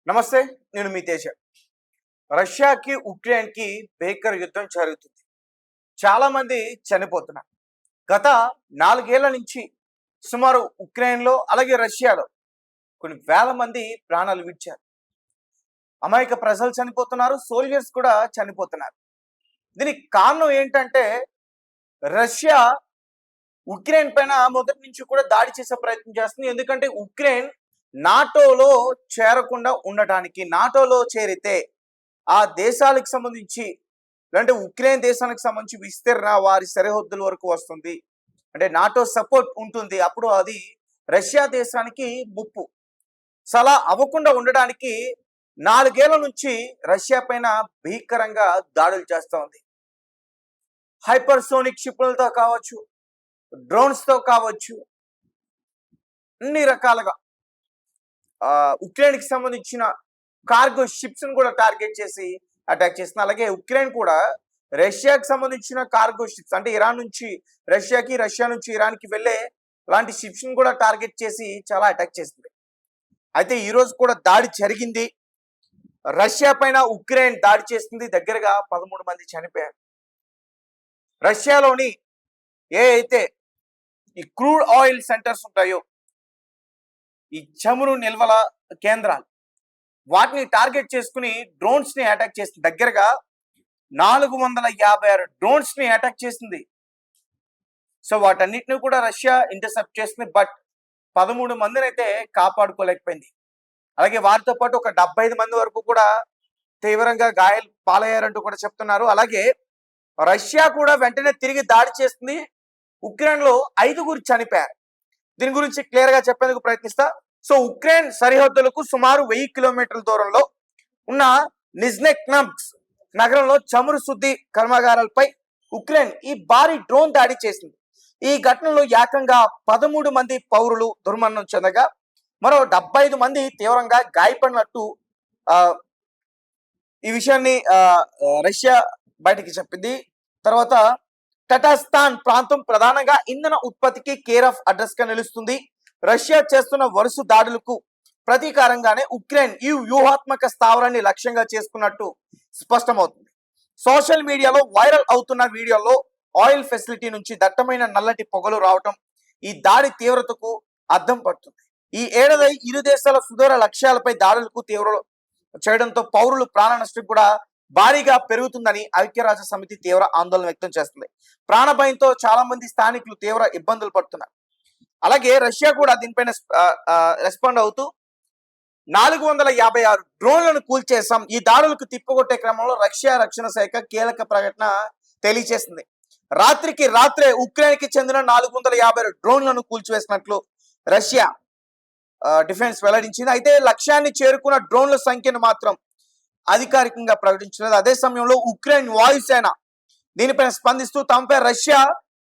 నమస్తే. నేను మీ తేజ. రష్యాకి, ఉక్రెయిన్‌కి భీకర యుద్ధం జరుగుతుంది. చాలామంది చనిపోతున్నారు. గత 4 ఏళ్ల నుంచి సుమారు ఉక్రెయిన్‌లో అలాగే రష్యాలో కొన్ని వేల మంది ప్రాణాలు విడిచారు. అమాయక ప్రజలు చనిపోతున్నారు. సోల్జర్స్ కూడా చనిపోతున్నారు. దీనికి కారణం ఏంటంటే రష్యా ఉక్రెయిన్ పైన మొదటి నుంచి కూడా దాడి చేసే ప్రయత్నం చేస్తుంది. ఎందుకంటే ఉక్రెయిన్ నాటోలో చేరకుండా ఉండటానికి, నాటోలో చేరితే ఆ దేశాలకు సంబంధించి లేదంటే ఉక్రెయిన్ దేశానికి సంబంధించి విస్తరణ వారి సరిహద్దుల వరకు వస్తుంది. అంటే నాటో సపోర్ట్ ఉంటుంది. అప్పుడు అది రష్యా దేశానికి ముప్పు. సో అలా అవ్వకుండా ఉండడానికి 4 ఏళ్ల నుంచి రష్యా పైన భీకరంగా దాడులు చేస్తూ ఉంది. హైపర్సోనిక్ క్షిపణులతో కావచ్చు, డ్రోన్స్‌తో కావచ్చు, అన్ని రకాలుగా ఉక్రెయిన్‌కి సంబంధించిన కార్గో షిప్స్‌ని కూడా టార్గెట్ చేసి అటాక్ చేస్తుంది. అలాగే ఉక్రెయిన్ కూడా రష్యాకి సంబంధించిన కార్గో షిప్స్ అంటే ఇరాన్ నుంచి రష్యాకి, రష్యా నుంచి ఇరాన్‌కి వెళ్ళే లాంటి షిప్స్‌ని కూడా టార్గెట్ చేసి చాలా అటాక్ చేస్తుంది. అయితే ఈరోజు కూడా దాడి జరిగింది. రష్యా పైన ఉక్రెయిన్ దాడి చేస్తుంది. దగ్గరగా 13 మంది చనిపోయారు. రష్యాలోని ఏ అయితే ఈ క్రూడ్ ఆయిల్ సెంటర్స్ ఉంటాయో, ఈ చమురు నిల్వల కేంద్రాలు, వాటిని టార్గెట్ చేసుకుని డ్రోన్స్ ని అటాక్ చేసింది. దగ్గరగా 456 డ్రోన్స్ ని అటాక్ చేసింది. సో వాటన్నిటిని కూడా రష్యా ఇంటర్సెప్ట్ చేసింది. బట్ 13 మందిని అయితే కాపాడుకోలేకపోయింది. అలాగే వారితో పాటు ఒక 75 మంది వరకు కూడా తీవ్రంగా గాయాలు పాలయ్యారంటూ కూడా చెప్తున్నారు. అలాగే రష్యా కూడా వెంటనే తిరిగి దాడి చేస్తుంది. ఉక్రెయిన్ లో 5 చనిపోయారు. దీని గురించి క్లియర్ గా చెప్పేందుకు ప్రయత్నిస్తా. సో ఉక్రెయిన్ సరిహద్దులకు సుమారు 1000 కిలోమీటర్ల దూరంలో ఉన్న నిజ్నెక్నబ్స్ నగరంలో చమురు శుద్ధి కర్మాగారాలపై ఉక్రెయిన్ ఈ భారీ డ్రోన్ దాడి చేసింది. ఈ ఘటనలో ఏకంగా 13 మంది పౌరులు దుర్మరణం చెందగా మరో 75 మంది తీవ్రంగా గాయపడినట్టు ఈ విషయాన్ని రష్యా బయటకి చెప్పింది. తర్వాత టటాస్తాన్ ప్రాంతం ప్రధానంగా ఇంధన ఉత్పత్తికి కేర్ ఆఫ్ అడ్రస్ గా నిలుస్తుంది. రష్యా చేస్తున్న వరుస దాడులకు ప్రతీకారంగానే ఉక్రెయిన్ ఈ వ్యూహాత్మక స్థావరాన్ని లక్ష్యంగా చేసుకున్నట్టు స్పష్టమవుతుంది. సోషల్ మీడియాలో వైరల్ అవుతున్న వీడియోలో ఆయిల్ ఫెసిలిటీ నుంచి దట్టమైన నల్లటి పొగలు రావటం ఈ దాడి తీవ్రతకు అద్దం పడుతుంది. ఈ ఏడాది ఇరు దేశాల సుదూర లక్ష్యాలపై దాడులకు తీవ్ర చేయడంతో పౌరులు ప్రాణ నష్టం కూడా భారీగా పెరుగుతుందని ఐక్యరాజ్య సమితి తీవ్ర ఆందోళన వ్యక్తం చేస్తుంది. ప్రాణ భయంతో చాలా మంది స్థానికులు తీవ్ర ఇబ్బందులు పడుతున్నారు. అలాగే రష్యా కూడా దీనిపైన రెస్పాండ్ అవుతూ 456 డ్రోన్లను కూల్చేశాం. ఈ దాడులకు తిప్పికొట్టే క్రమంలో రష్యా రక్షణ శాఖ కీలక ప్రకటన తెలియజేసింది. రాత్రికి రాత్రే ఉక్రెయిన్ కి చెందిన 450 డ్రోన్లను కూల్చివేసినట్లు రష్యా డిఫెన్స్ వెల్లడించింది. అయితే లక్ష్యాన్ని చేరుకున్న డ్రోన్ల సంఖ్యను మాత్రం అధికారికంగా ప్రకటించలేదు. అదే సమయంలో ఉక్రెయిన్ వాయుసేన దీనిపైన స్పందిస్తూ తమపై రష్యా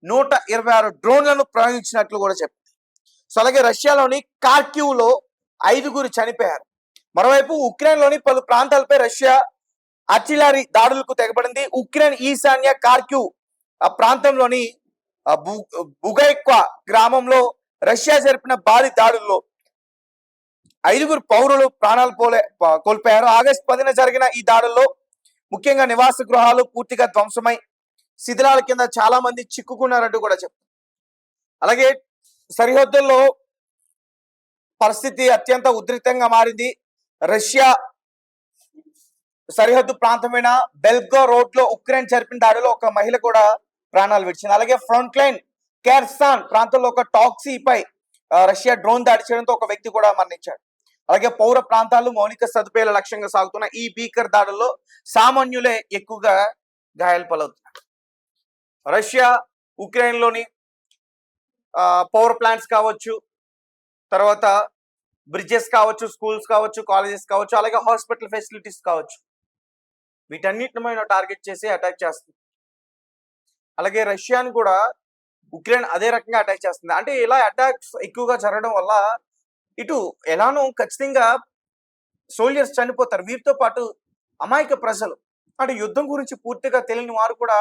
126 డ్రోన్లను ప్రయోగించినట్లు కూడా చెప్పింది. సో అలాగే రష్యాలోని కార్కివ్ లో 5 చనిపోయారు. మరోవైపు ఉక్రెయిన్ లోని పలు ప్రాంతాలపై రష్యా ఆర్టిలరీ దాడులకు తెగబడింది. ఉక్రెయిన్ ఈశాన్య కార్కివ్ ఆ ప్రాంతంలోని బుగైక్వా గ్రామంలో రష్యా జరిపిన భారీ దాడుల్లో 5 పౌరులు ప్రాణాలు కోల్పోయారు. ఆగస్టు 10న జరిగిన ఈ దాడుల్లో ముఖ్యంగా నివాస గృహాలు పూర్తిగా ధ్వంసమై శిథిలాల కింద చాలా మంది చిక్కుకున్నారంటూ కూడా చెప్తారు. అలాగే సరిహద్దుల్లో పరిస్థితి అత్యంత ఉద్రిక్తంగా మారింది. రష్యా సరిహద్దు ప్రాంతమైన బెల్గో రోడ్ లో ఉక్రెయిన్ జరిపిన దాడిలో ఒక మహిళ కూడా ప్రాణాలు విడిచింది. అలాగే ఫ్రంట్ లైన్ కెర్సాన్ ప్రాంతంలో ఒక టాక్సీపై రష్యా డ్రోన్ దాడి చేయడంతో ఒక వ్యక్తి కూడా మరణించాడు. అలాగే పౌర ప్రాంతాలు మౌలిక సదుపాయాల లక్ష్యంగా సాగుతున్న ఈ భీకర దాడుల్లో సామాన్యులే ఎక్కువగా గాయాలు పాలవుతున్నారు. రష్యా ఉక్రెయిన్ లోని పవర్ ప్లాంట్స్ కావచ్చు, తర్వాత బ్రిడ్జెస్ కావచ్చు, స్కూల్స్ కావచ్చు, కాలేజెస్ కావచ్చు, అలాగే హాస్పిటల్ ఫెసిలిటీస్ కావచ్చు, వీటన్నిటిని టార్గెట్ చేసి అటాక్ చేస్తుంది. అలాగే రష్యాని కూడా ఉక్రెయిన్ అదే రకంగా అటాక్ చేస్తుంది. అంటే ఇలా అటాక్స్ ఎక్కువగా జరగడం వల్ల ఇటు ఎలానో ఖచ్చితంగా సోల్జర్స్ చనిపోతారు. వీరితో పాటు అమాయక ప్రజలు అంటే యుద్ధం గురించి పూర్తిగా తెలియని వారు కూడా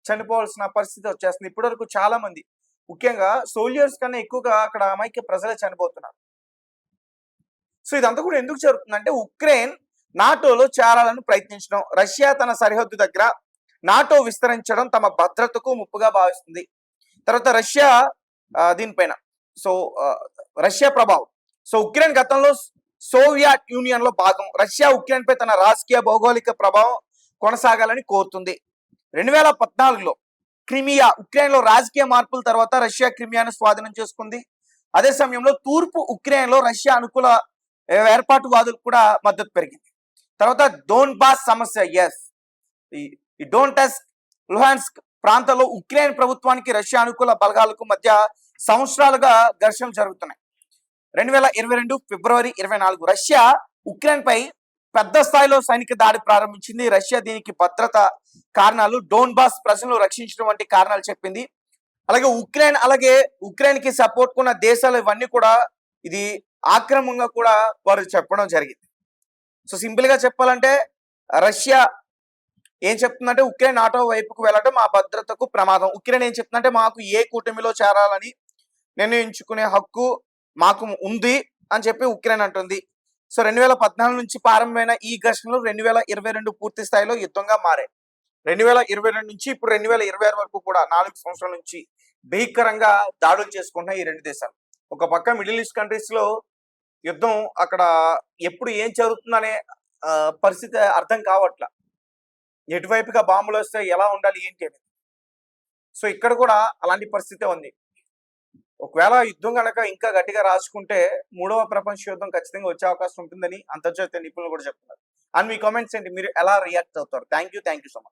చనిపోవాల్సిన పరిస్థితి వచ్చేస్తుంది. ఇప్పటివరకు చాలా మంది ముఖ్యంగా సోల్జర్స్ కన్నా ఎక్కువగా అక్కడ అమాయక ప్రజలే చనిపోతున్నారు. సో ఇదంతా కూడా ఎందుకు జరుగుతుందంటే ఉక్రెయిన్ నాటోలో చేరాలని ప్రయత్నించడం, రష్యా తన సరిహద్దు దగ్గర నాటో విస్తరించడం తమ భద్రతకు ముప్పుగా భావిస్తుంది. తర్వాత రష్యా దీనిపైన సో రష్యా ప్రభావం. సో ఉక్రెయిన్ గతంలో సోవియట్ యూనియన్ లో భాగం. రష్యా ఉక్రెయిన్ పై తన రాజకీయ భౌగోళిక ప్రభావం కొనసాగాలని కోరుతుంది. 2014లో క్రిమియా, ఉక్రెయిన్ లో రాజకీయ మార్పుల తర్వాత రష్యా క్రిమియాను స్వాధీనం చేసుకుంది. అదే సమయంలో తూర్పు ఉక్రెయిన్ లో రష్యా అనుకూల ఏర్పాటువాదులకు కూడా మద్దతు పెరిగింది. తర్వాత డోన్బాస్ సమస్య, ఎస్, ఈ డోన్టెస్క్, లుహాన్స్క్ ప్రాంతాల్లో ఉక్రెయిన్ ప్రభుత్వానికి రష్యా అనుకూల బలగాలకు మధ్య సంవత్సరాలుగా ఘర్షణలు జరుగుతున్నాయి. 2022 ఫిబ్రవరి 24 రష్యా ఉక్రెయిన్ పై పెద్ద స్థాయిలో సైనిక దాడి ప్రారంభించింది. రష్యా దీనికి భద్రత కారణాలు, డోన్బాస్ ప్రజలను రక్షించడం వంటి కారణాలు చెప్పింది. అలాగే ఉక్రెయిన్ కి సపోర్ట్ కున్న దేశాలు ఇవన్నీ కూడా ఇది ఆక్రమంగా కూడా వారు చెప్పడం జరిగింది. సో సింపుల్ గా చెప్పాలంటే రష్యా ఏం చెప్తుందంటే ఉక్రెయిన్ నాటో వైపుకు వెళ్ళడం మా భద్రతకు ప్రమాదం. ఉక్రెయిన్ ఏం చెప్తుందంటే మాకు ఏ కూటమిలో చేరాలని నిర్ణయించుకునే హక్కు మాకు ఉంది అని చెప్పి ఉక్రెయిన్ అంటుంది. సో 2014 నుంచి ప్రారంభమైన ఈ ఘర్షణలు 2022 పూర్తి స్థాయిలో యుద్ధంగా మారాయి. 2022 నుంచి ఇప్పుడు 2026 వరకు కూడా 4 సంవత్సరాల నుంచి భీకరంగా దాడులు చేసుకుంటున్నాయి ఈ రెండు దేశాలు. ఒక పక్క మిడిల్ ఈస్ట్ కంట్రీస్ లో యుద్ధం, అక్కడ ఎప్పుడు ఏం జరుగుతుందనే పరిస్థితి అర్థం కావట్లా. ఎటువైపుగా బాంబులు వస్తే ఎలా ఉండాలి ఏంటి అని. సో ఇక్కడ కూడా అలాంటి పరిస్థితే ఉంది. ఒకవేళ యుద్ధం కనుక ఇంకా గట్టిగా రాసుకుంటే 3వ ప్రపంచ యుద్ధం ఖచ్చితంగా వచ్చే అవకాశం ఉంటుందని అంతర్జాతీయ నిపుణులు కూడా చెప్తున్నారు. అండ్ మీ కామెంట్స్ ఏంటి, మీరు ఎలా రియాక్ట్ అవుతారు? Thank you so much.